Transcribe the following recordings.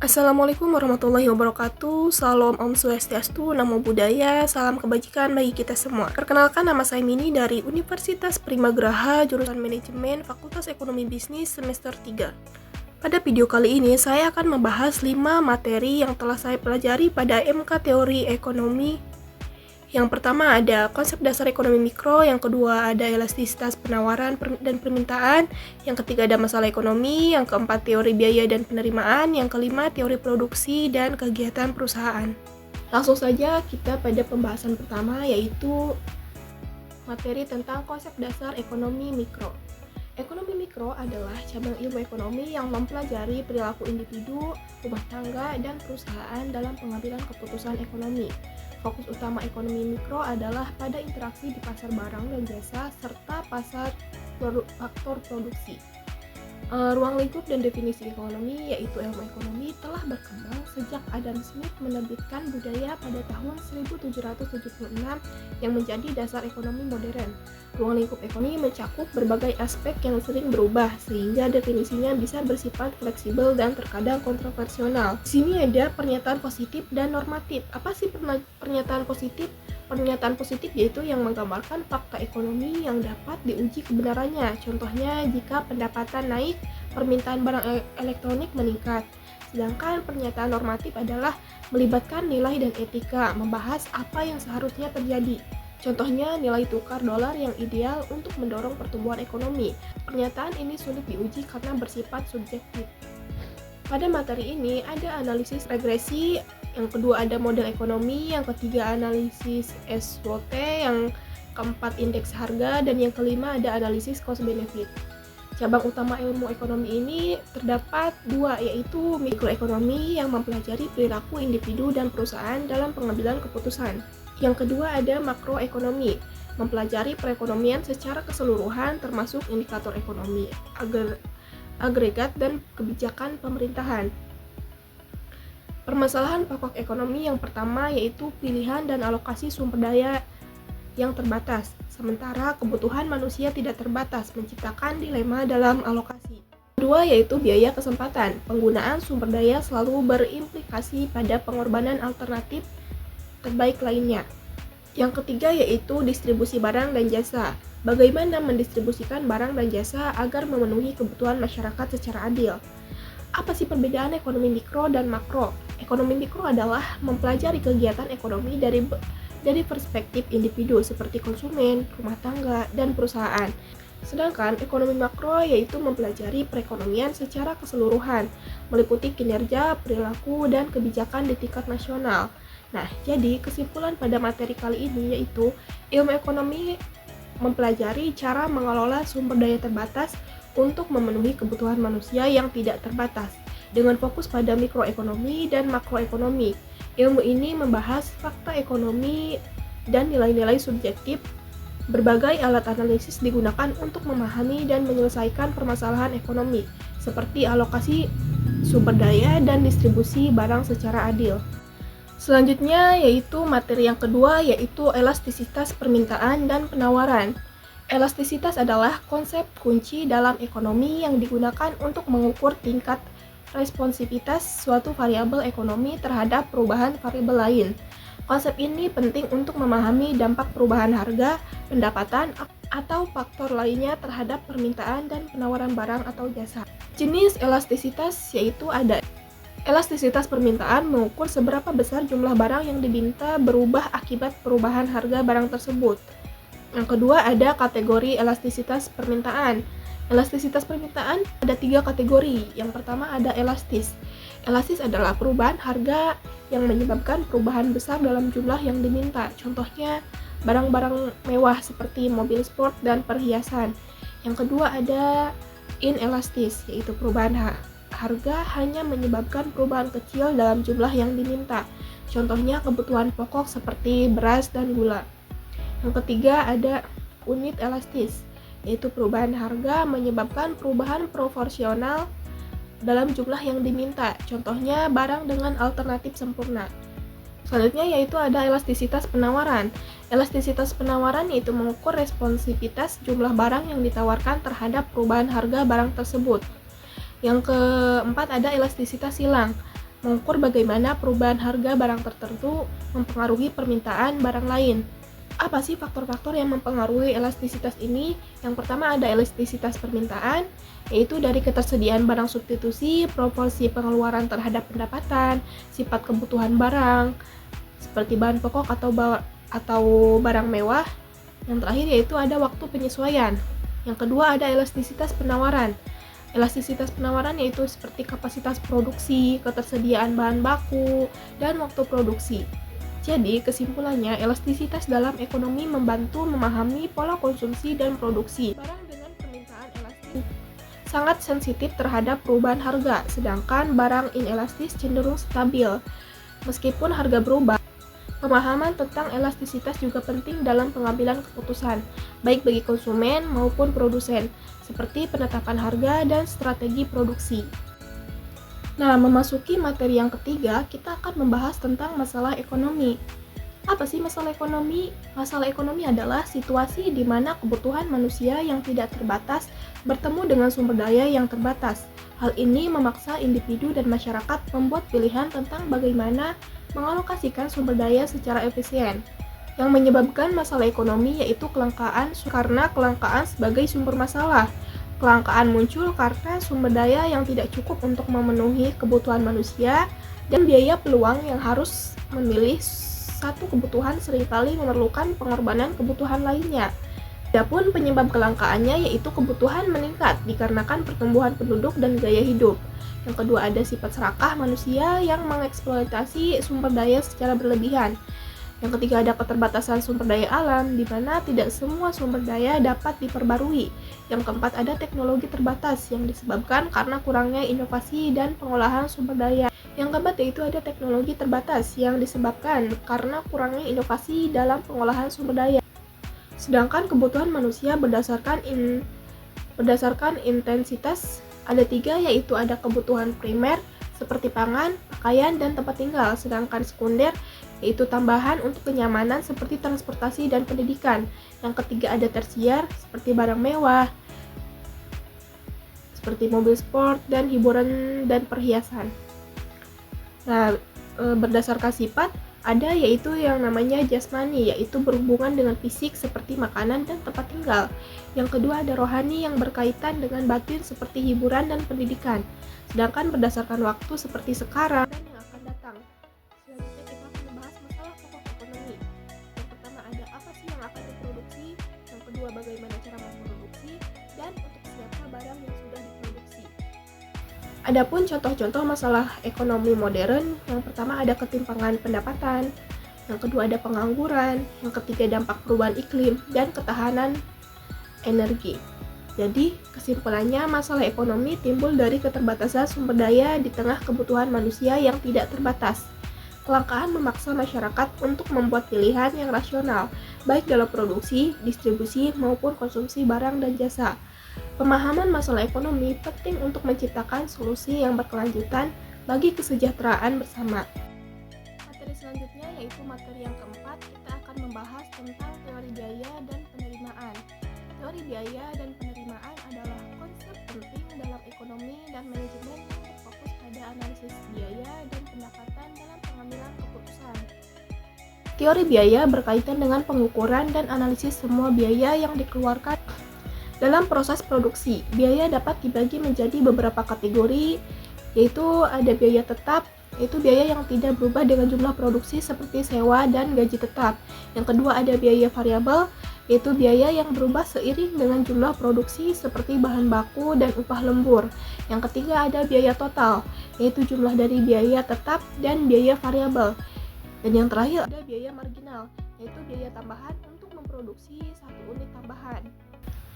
Assalamualaikum warahmatullahi wabarakatuh. Salam Om Swastiastu, Namo Buddhaya, salam kebajikan bagi kita semua. Perkenalkan, nama saya Mini dari Universitas Primagraha, jurusan Manajemen, Fakultas Ekonomi Bisnis semester 3. Pada video kali ini, saya akan membahas 5 materi yang telah saya pelajari pada MK Teori Ekonomi. Yang pertama ada konsep dasar ekonomi mikro, yang kedua ada elastisitas penawaran dan permintaan, yang ketiga ada masalah ekonomi, yang keempat teori biaya dan penerimaan, yang kelima teori produksi dan kegiatan perusahaan. Langsung saja kita pada pembahasan pertama, yaitu materi tentang konsep dasar ekonomi mikro. Ekonomi mikro adalah cabang ilmu ekonomi yang mempelajari perilaku individu, rumah tangga, dan perusahaan dalam pengambilan keputusan ekonomi. Fokus utama ekonomi mikro adalah pada interaksi di pasar barang dan jasa serta pasar faktor produksi. Ruang lingkup dan definisi ekonomi, yaitu ilmu ekonomi, telah berkembang sejak Adam Smith menerbitkan Budaya pada tahun 1776 yang menjadi dasar ekonomi modern. Ruang lingkup ekonomi mencakup berbagai aspek yang sering berubah, sehingga definisinya bisa bersifat fleksibel dan terkadang kontroversial. Di sini ada pernyataan positif dan normatif. Apa sih pernyataan positif? Pernyataan positif yaitu yang menggambarkan fakta ekonomi yang dapat diuji kebenarannya. Contohnya, jika pendapatan naik, permintaan barang elektronik meningkat. Sedangkan pernyataan normatif adalah melibatkan nilai dan etika, membahas apa yang seharusnya terjadi. Contohnya, nilai tukar dolar yang ideal untuk mendorong pertumbuhan ekonomi. Pernyataan ini sulit diuji karena bersifat subjektif. Pada materi ini ada analisis regresi, yang kedua ada model ekonomi, yang ketiga analisis SWOT, yang keempat indeks harga, dan yang kelima ada analisis cost benefit. Cabang utama ilmu ekonomi ini terdapat dua, yaitu mikroekonomi yang mempelajari perilaku individu dan perusahaan dalam pengambilan keputusan. Yang kedua ada makroekonomi, mempelajari perekonomian secara keseluruhan termasuk indikator ekonomi, agregat dan kebijakan pemerintahan. Permasalahan pokok ekonomi yang pertama yaitu pilihan dan alokasi sumber daya yang terbatas, sementara kebutuhan manusia tidak terbatas, menciptakan dilema dalam alokasi. Kedua yaitu biaya kesempatan, penggunaan sumber daya selalu berimplikasi pada pengorbanan alternatif terbaik lainnya. Yang ketiga yaitu distribusi barang dan jasa, bagaimana mendistribusikan barang dan jasa agar memenuhi kebutuhan masyarakat secara adil. Apa sih perbedaan ekonomi mikro dan makro? Ekonomi mikro adalah mempelajari kegiatan ekonomi dari perspektif individu seperti konsumen, rumah tangga, dan perusahaan. Sedangkan ekonomi makro yaitu mempelajari perekonomian secara keseluruhan, meliputi kinerja, perilaku, dan kebijakan di tingkat nasional. Nah, jadi kesimpulan pada materi kali ini yaitu ilmu ekonomi mempelajari cara mengelola sumber daya terbatas untuk memenuhi kebutuhan manusia yang tidak terbatas, dengan fokus pada mikroekonomi dan makroekonomi. Ilmu ini membahas fakta ekonomi dan nilai-nilai subjektif. Berbagai alat analisis digunakan untuk memahami dan menyelesaikan permasalahan ekonomi, seperti alokasi sumber daya dan distribusi barang secara adil. Selanjutnya yaitu materi yang kedua, yaitu elastisitas permintaan dan penawaran. Elastisitas adalah konsep kunci dalam ekonomi yang digunakan untuk mengukur tingkat responsivitas suatu variabel ekonomi terhadap perubahan variabel lain. Konsep ini penting untuk memahami dampak perubahan harga, pendapatan, atau faktor lainnya terhadap permintaan dan penawaran barang atau jasa. Jenis elastisitas yaitu ada elastisitas permintaan, mengukur seberapa besar jumlah barang yang diminta berubah akibat perubahan harga barang tersebut. Yang kedua ada kategori elastisitas permintaan. Elastisitas permintaan ada 3 kategori. Yang pertama ada elastis. Elastis adalah perubahan harga yang menyebabkan perubahan besar dalam jumlah yang diminta. Contohnya barang-barang mewah seperti mobil sport dan perhiasan. Yang kedua ada inelastis, yaitu perubahan harga hanya menyebabkan perubahan kecil dalam jumlah yang diminta. Contohnya kebutuhan pokok seperti beras dan gula. Yang ketiga ada unit elastis, yaitu perubahan harga menyebabkan perubahan proporsional dalam jumlah yang diminta. Contohnya barang dengan alternatif sempurna. Selanjutnya yaitu ada elastisitas penawaran. Elastisitas penawaran yaitu mengukur responsivitas jumlah barang yang ditawarkan terhadap perubahan harga barang tersebut. Yang keempat ada elastisitas silang. mengukur bagaimana perubahan harga barang tertentu mempengaruhi permintaan barang lain. Apa sih faktor-faktor yang mempengaruhi elastisitas ini? Yang pertama ada elastisitas permintaan, yaitu dari ketersediaan barang substitusi, proporsi pengeluaran terhadap pendapatan, sifat kebutuhan barang, seperti bahan pokok atau barang mewah. Yang terakhir yaitu ada waktu penyesuaian. Yang kedua ada elastisitas penawaran. Elastisitas penawaran yaitu seperti kapasitas produksi, ketersediaan bahan baku, dan waktu produksi. Jadi, kesimpulannya, elastisitas dalam ekonomi membantu memahami pola konsumsi dan produksi. Barang dengan permintaan elastis sangat sensitif terhadap perubahan harga, sedangkan barang inelastis cenderung stabil. Meskipun harga berubah, pemahaman tentang elastisitas juga penting dalam pengambilan keputusan, baik bagi konsumen maupun produsen, seperti penetapan harga dan strategi produksi. Nah, memasuki materi yang ketiga, kita akan membahas tentang masalah ekonomi. Apa sih masalah ekonomi? Masalah ekonomi adalah situasi di mana kebutuhan manusia yang tidak terbatas bertemu dengan sumber daya yang terbatas. Hal ini memaksa individu dan masyarakat membuat pilihan tentang bagaimana mengalokasikan sumber daya secara efisien. Yang menyebabkan masalah ekonomi yaitu kelangkaan, karena kelangkaan sebagai sumber masalah. Kelangkaan muncul karena sumber daya yang tidak cukup untuk memenuhi kebutuhan manusia dan biaya peluang yang harus memilih satu kebutuhan seringkali memerlukan pengorbanan kebutuhan lainnya. Adapun penyebab kelangkaannya yaitu kebutuhan meningkat dikarenakan pertumbuhan penduduk dan gaya hidup. Yang kedua ada sifat serakah manusia yang mengeksploitasi sumber daya secara berlebihan. Yang ketiga ada keterbatasan sumber daya alam, di mana tidak semua sumber daya dapat diperbarui. Yang keempat ada teknologi terbatas yang disebabkan karena kurangnya inovasi dan pengolahan sumber daya. Yang keempat yaitu ada teknologi terbatas yang disebabkan karena kurangnya inovasi dalam pengolahan sumber daya. Sedangkan kebutuhan manusia berdasarkan intensitas ada tiga, yaitu ada kebutuhan primer seperti pangan, pakaian, dan tempat tinggal. Sedangkan sekunder yaitu tambahan untuk kenyamanan seperti transportasi dan pendidikan. Yang ketiga ada tersier seperti barang mewah, seperti mobil sport dan hiburan dan perhiasan. Nah, berdasarkan sifat ada yaitu yang namanya jasmani, yaitu berhubungan dengan fisik seperti makanan dan tempat tinggal. Yang kedua ada rohani yang berkaitan dengan batin seperti hiburan dan pendidikan. Sedangkan berdasarkan waktu seperti sekarang dan yang akan datang. Selanjutnya kita akan membahas masalah pokok ekonomi. Yang pertama ada apa sih yang akan diproduksi, yang kedua bagaimana cara memproduksi, dan untuk siapa barang yang sudah diproduksi. Adapun contoh-contoh masalah ekonomi modern, yang pertama ada ketimpangan pendapatan, yang kedua ada pengangguran, yang ketiga dampak perubahan iklim, dan ketahanan energi. Jadi, kesimpulannya masalah ekonomi timbul dari keterbatasan sumber daya di tengah kebutuhan manusia yang tidak terbatas. Kelangkaan memaksa masyarakat untuk membuat pilihan yang rasional, baik dalam produksi, distribusi, maupun konsumsi barang dan jasa. Pemahaman masalah ekonomi penting untuk menciptakan solusi yang berkelanjutan bagi kesejahteraan bersama. Materi selanjutnya yaitu materi yang keempat, kita akan membahas tentang teori biaya dan penerimaan. Teori biaya dan penerimaan adalah konsep penting dalam ekonomi dan manajemen yang berfokus pada analisis biaya dan pendapatan dalam pengambilan keputusan. Teori biaya berkaitan dengan pengukuran dan analisis semua biaya yang dikeluarkan dalam proses produksi. Biaya dapat dibagi menjadi beberapa kategori, yaitu ada biaya tetap, yaitu biaya yang tidak berubah dengan jumlah produksi seperti sewa dan gaji tetap. Yang kedua ada biaya variabel, yaitu biaya yang berubah seiring dengan jumlah produksi seperti bahan baku dan upah lembur. Yang ketiga ada biaya total, yaitu jumlah dari biaya tetap dan biaya variabel. Dan yang terakhir ada biaya marginal, yaitu biaya tambahan untuk memproduksi satu unit tambahan.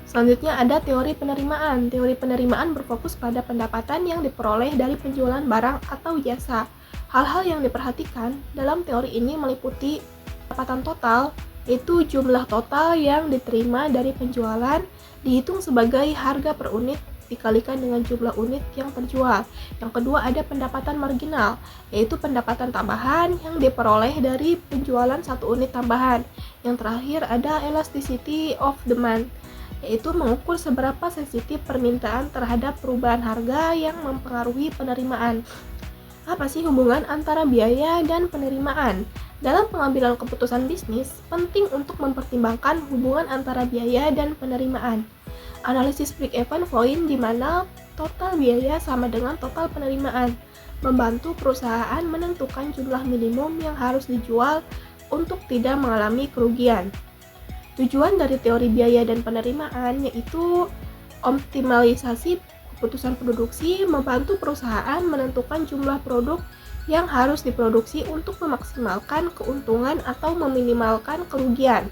Selanjutnya ada teori penerimaan. Teori penerimaan berfokus pada pendapatan yang diperoleh dari penjualan barang atau jasa. Hal-hal yang diperhatikan dalam teori ini meliputi pendapatan total, yaitu jumlah total yang diterima dari penjualan dihitung sebagai harga per unit dikalikan dengan jumlah unit yang terjual. Yang kedua ada pendapatan marginal, yaitu pendapatan tambahan yang diperoleh dari penjualan satu unit tambahan. Yang terakhir ada elasticity of demand, yaitu mengukur seberapa sensitif permintaan terhadap perubahan harga yang mempengaruhi penerimaan. Apa sih hubungan antara biaya dan penerimaan? Dalam pengambilan keputusan bisnis, penting untuk mempertimbangkan hubungan antara biaya dan penerimaan. Analisis break-even point di mana total biaya sama dengan total penerimaan, membantu perusahaan menentukan jumlah minimum yang harus dijual untuk tidak mengalami kerugian. Tujuan dari teori biaya dan penerimaan yaitu optimalisasi keputusan produksi, membantu perusahaan menentukan jumlah produk yang harus diproduksi untuk memaksimalkan keuntungan atau meminimalkan kerugian.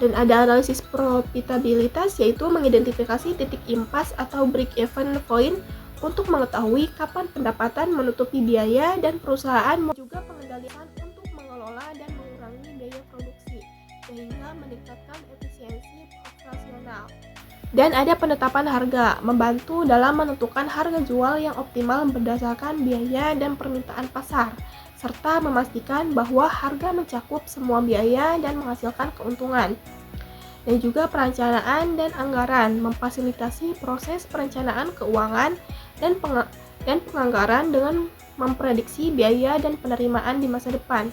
Dan ada analisis profitabilitas yaitu mengidentifikasi titik impas atau break-even point untuk mengetahui kapan pendapatan menutupi biaya dan perusahaan juga pengendalian untuk mengelola dan mengurangi biaya produksi sehingga meningkatkan efisiensi operasional. Dan ada penetapan harga, membantu dalam menentukan harga jual yang optimal berdasarkan biaya dan permintaan pasar, serta memastikan bahwa harga mencakup semua biaya dan menghasilkan keuntungan. Dan juga perencanaan dan anggaran, memfasilitasi proses perencanaan keuangan dan penganggaran dengan memprediksi biaya dan penerimaan di masa depan.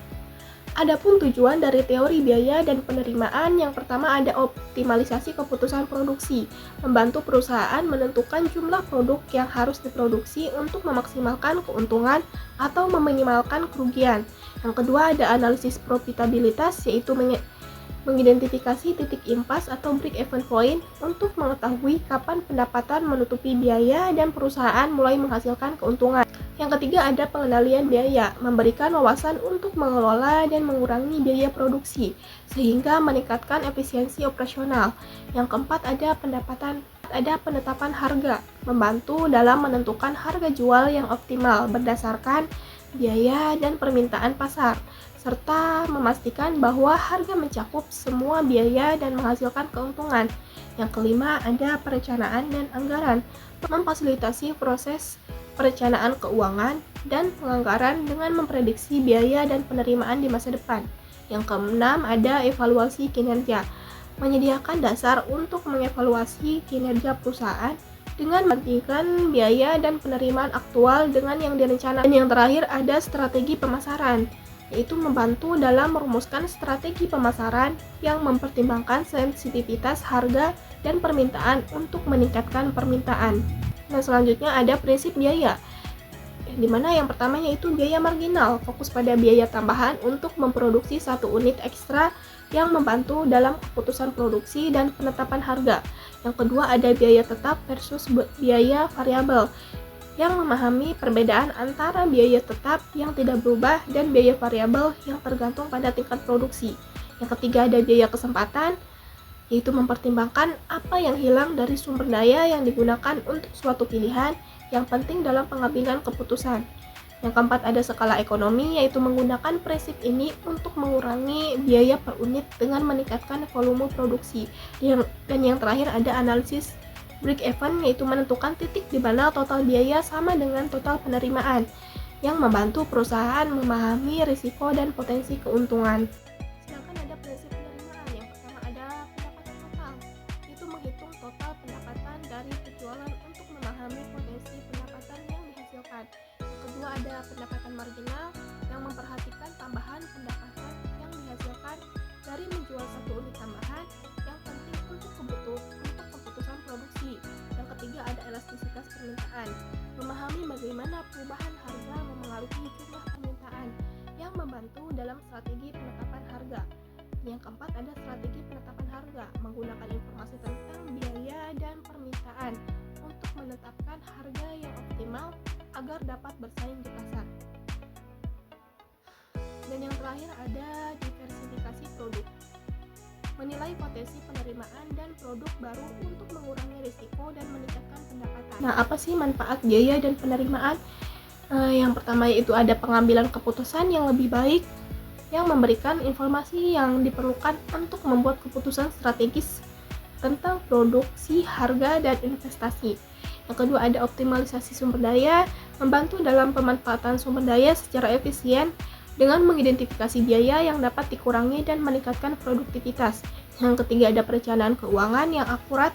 Adapun tujuan dari teori biaya dan penerimaan, yang pertama ada optimalisasi keputusan produksi, membantu perusahaan menentukan jumlah produk yang harus diproduksi untuk memaksimalkan keuntungan atau meminimalkan kerugian. Yang kedua ada analisis profitabilitas, yaitu mengidentifikasi titik impas atau break-even point untuk mengetahui kapan pendapatan menutupi biaya dan perusahaan mulai menghasilkan keuntungan. Yang ketiga ada pengendalian biaya, memberikan wawasan untuk mengelola dan mengurangi biaya produksi sehingga meningkatkan efisiensi operasional. Yang keempat ada penetapan harga, membantu dalam menentukan harga jual yang optimal berdasarkan biaya dan permintaan pasar, serta memastikan bahwa harga mencakup semua biaya dan menghasilkan keuntungan. Yang kelima ada perencanaan dan anggaran, memfasilitasi proses perencanaan keuangan dan penganggaran dengan memprediksi biaya dan penerimaan di masa depan. Yang keenam ada evaluasi kinerja, menyediakan dasar untuk mengevaluasi kinerja perusahaan dengan membandingkan biaya dan penerimaan aktual dengan yang direncanakan. Dan yang terakhir ada strategi pemasaran, yaitu membantu dalam merumuskan strategi pemasaran yang mempertimbangkan sensitivitas harga dan permintaan untuk meningkatkan permintaan. Nah, selanjutnya ada prinsip biaya, di mana yang pertama yaitu biaya marginal, fokus pada biaya tambahan untuk memproduksi satu unit ekstra yang membantu dalam keputusan produksi dan penetapan harga. Yang kedua ada biaya tetap versus biaya variabel, yang memahami perbedaan antara biaya tetap yang tidak berubah dan biaya variabel yang tergantung pada tingkat produksi. Yang ketiga ada biaya kesempatan, yaitu mempertimbangkan apa yang hilang dari sumber daya yang digunakan untuk suatu pilihan yang penting dalam pengambilan keputusan. Yang keempat ada skala ekonomi, yaitu menggunakan prinsip ini untuk mengurangi biaya per unit dengan meningkatkan volume produksi. Dan yang terakhir ada analisis break-even, yaitu menentukan titik di mana total biaya sama dengan total penerimaan, yang membantu perusahaan memahami risiko dan potensi keuntungan. Sedangkan ada prinsip penerimaan, yang pertama ada pendapatan total, itu menghitung total pendapatan dari penjualan untuk memahami potensi pendapatan yang dihasilkan. Yang kedua ada pendapatan marginal, yang memperhatikan tambahan pendapatan yang dihasilkan dari menjual satu unit tambahan yang penting untuk keputusan produksi. Yang ketiga ada elastisitas permintaan, memahami bagaimana perubahan harga memengaruhi jumlah permintaan yang membantu dalam strategi penetapan harga. Yang keempat ada strategi penetapan harga, menggunakan informasi tentang biaya dan permintaan untuk menetapkan harga yang optimal agar dapat bersaing di pasar. Dan yang terakhir ada diversifikasi produk, menilai potensi penerimaan dan produk baru untuk mengurangi risiko dan meningkatkan pendapatan. Nah, apa sih manfaat biaya dan penerimaan? Yang pertama yaitu ada pengambilan keputusan yang lebih baik, yang memberikan informasi yang diperlukan untuk membuat keputusan strategis tentang produksi, harga, dan investasi. Yang kedua ada optimalisasi sumber daya, membantu dalam pemanfaatan sumber daya secara efisien dengan mengidentifikasi biaya yang dapat dikurangi dan meningkatkan produktivitas. Yang ketiga ada perencanaan keuangan yang akurat,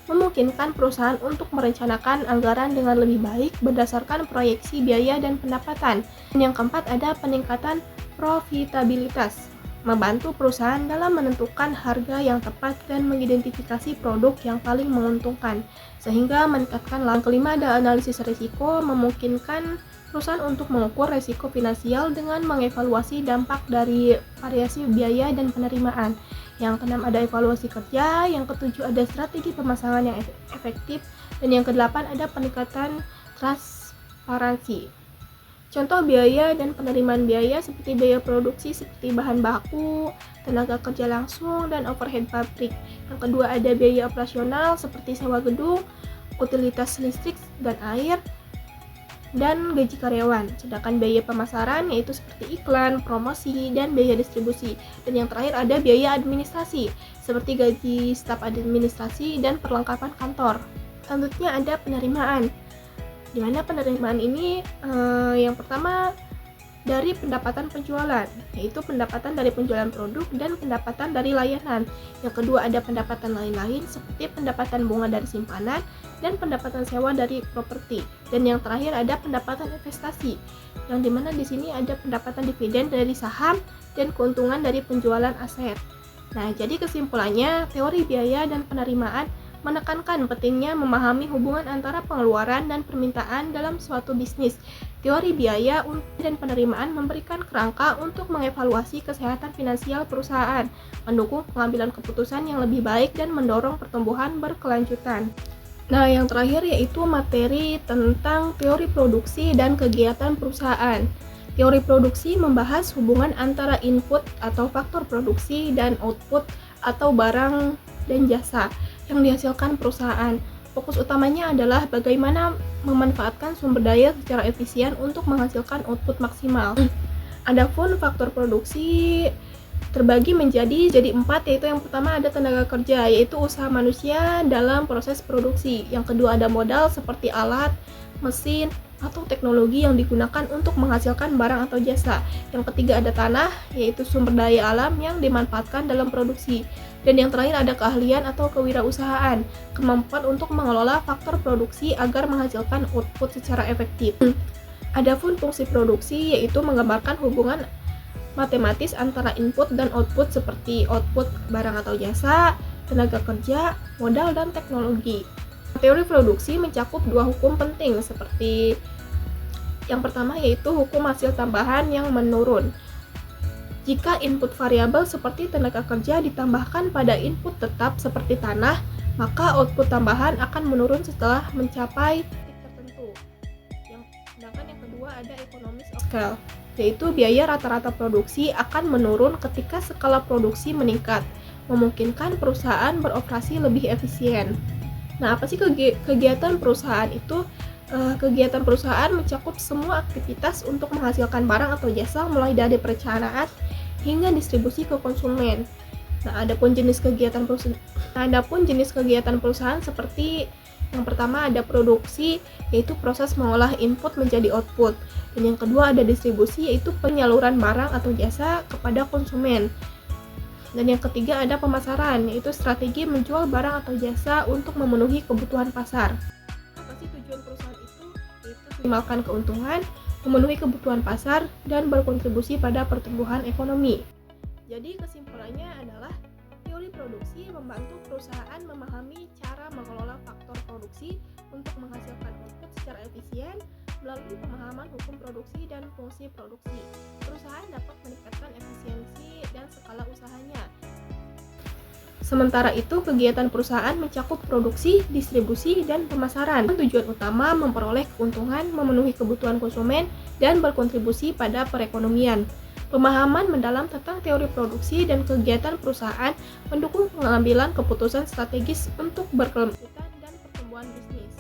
memungkinkan perusahaan untuk merencanakan anggaran dengan lebih baik berdasarkan proyeksi biaya dan pendapatan. Dan yang keempat ada peningkatan profitabilitas, membantu perusahaan dalam menentukan harga yang tepat dan mengidentifikasi produk yang paling menguntungkan, sehingga meningkatkan langkah. Kelima ada analisis risiko, memungkinkan perusahaan untuk mengukur risiko finansial dengan mengevaluasi dampak dari variasi biaya dan penerimaan. Yang keenam ada evaluasi kerja, yang ketujuh ada strategi pemasaran yang efektif, dan yang kedelapan ada peningkatan transparansi. Contoh biaya dan penerimaan biaya seperti biaya produksi seperti bahan baku, tenaga kerja langsung, dan overhead pabrik. Yang kedua ada biaya operasional seperti sewa gedung, utilitas listrik dan air, dan gaji karyawan. Sedangkan biaya pemasaran yaitu seperti iklan, promosi, dan biaya distribusi. Dan yang terakhir ada biaya administrasi seperti gaji staf administrasi dan perlengkapan kantor. Selanjutnya ada penerimaan, di mana penerimaan ini yang pertama dari pendapatan penjualan, yaitu pendapatan dari penjualan produk dan pendapatan dari layanan. Yang kedua ada pendapatan lain-lain seperti pendapatan bunga dari simpanan dan pendapatan sewa dari properti. Dan yang terakhir ada pendapatan investasi, yang dimana di sini ada pendapatan dividen dari saham dan keuntungan dari penjualan aset. Nah, jadi kesimpulannya teori biaya dan penerimaan menekankan pentingnya memahami hubungan antara pengeluaran dan permintaan dalam suatu bisnis. Teori biaya dan penerimaan memberikan kerangka untuk mengevaluasi kesehatan finansial perusahaan, mendukung pengambilan keputusan yang lebih baik dan mendorong pertumbuhan berkelanjutan. Nah, yang terakhir yaitu materi tentang teori produksi dan kegiatan perusahaan. Teori produksi membahas hubungan antara input atau faktor produksi dan output atau barang dan jasa yang dihasilkan perusahaan. Fokus utamanya adalah bagaimana memanfaatkan sumber daya secara efisien untuk menghasilkan output maksimal. Adapun faktor produksi terbagi menjadi 4, yaitu yang pertama ada tenaga kerja, yaitu usaha manusia dalam proses produksi. Yang kedua ada modal seperti alat, mesin, atau teknologi yang digunakan untuk menghasilkan barang atau jasa. Yang ketiga ada tanah, yaitu sumber daya alam yang dimanfaatkan dalam produksi. Dan yang terakhir ada keahlian atau kewirausahaan, kemampuan untuk mengelola faktor produksi agar menghasilkan output secara efektif. Adapun fungsi produksi yaitu menggambarkan hubungan matematis antara input dan output seperti output barang atau jasa, tenaga kerja, modal, dan teknologi. Teori produksi mencakup 2 hukum penting seperti yang pertama yaitu hukum hasil tambahan yang menurun. Jika input variabel seperti tenaga kerja ditambahkan pada input tetap seperti tanah, maka output tambahan akan menurun setelah mencapai titik tertentu. Sedangkan yang kedua ada economies of scale, yaitu biaya rata-rata produksi akan menurun ketika skala produksi meningkat, memungkinkan perusahaan beroperasi lebih efisien. Nah, apa sih kegiatan perusahaan itu? Kegiatan perusahaan mencakup semua aktivitas untuk menghasilkan barang atau jasa mulai dari perencanaan hingga distribusi ke konsumen. Nah, adapun jenis kegiatan perusahaan seperti yang pertama ada produksi, yaitu proses mengolah input menjadi output. Dan yang kedua ada distribusi, yaitu penyaluran barang atau jasa kepada konsumen. Dan yang ketiga ada pemasaran, yaitu strategi menjual barang atau jasa untuk memenuhi kebutuhan pasar. Apa sih tujuan perusahaan itu? Yaitu memaksimalkan keuntungan, memenuhi kebutuhan pasar, dan berkontribusi pada pertumbuhan ekonomi. Jadi kesimpulannya adalah teori produksi membantu perusahaan memahami cara mengelola faktor produksi untuk menghasilkan output secara efisien. Melalui pemahaman hukum produksi dan fungsi produksi, perusahaan dapat meningkatkan efisiensi dan skala usahanya. Sementara itu, kegiatan perusahaan mencakup produksi, distribusi, dan pemasaran. Tujuan utama memperoleh keuntungan, memenuhi kebutuhan konsumen, dan berkontribusi pada perekonomian. Pemahaman mendalam tentang teori produksi dan kegiatan perusahaan mendukung pengambilan keputusan strategis untuk berkelanjutan dan pertumbuhan bisnis.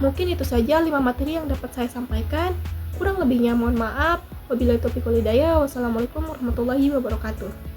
Mungkin itu saja 5 materi yang dapat saya sampaikan. Kurang lebihnya mohon maaf. Wabillahi taufiq wal hidayah. Wassalamualaikum warahmatullahi wabarakatuh.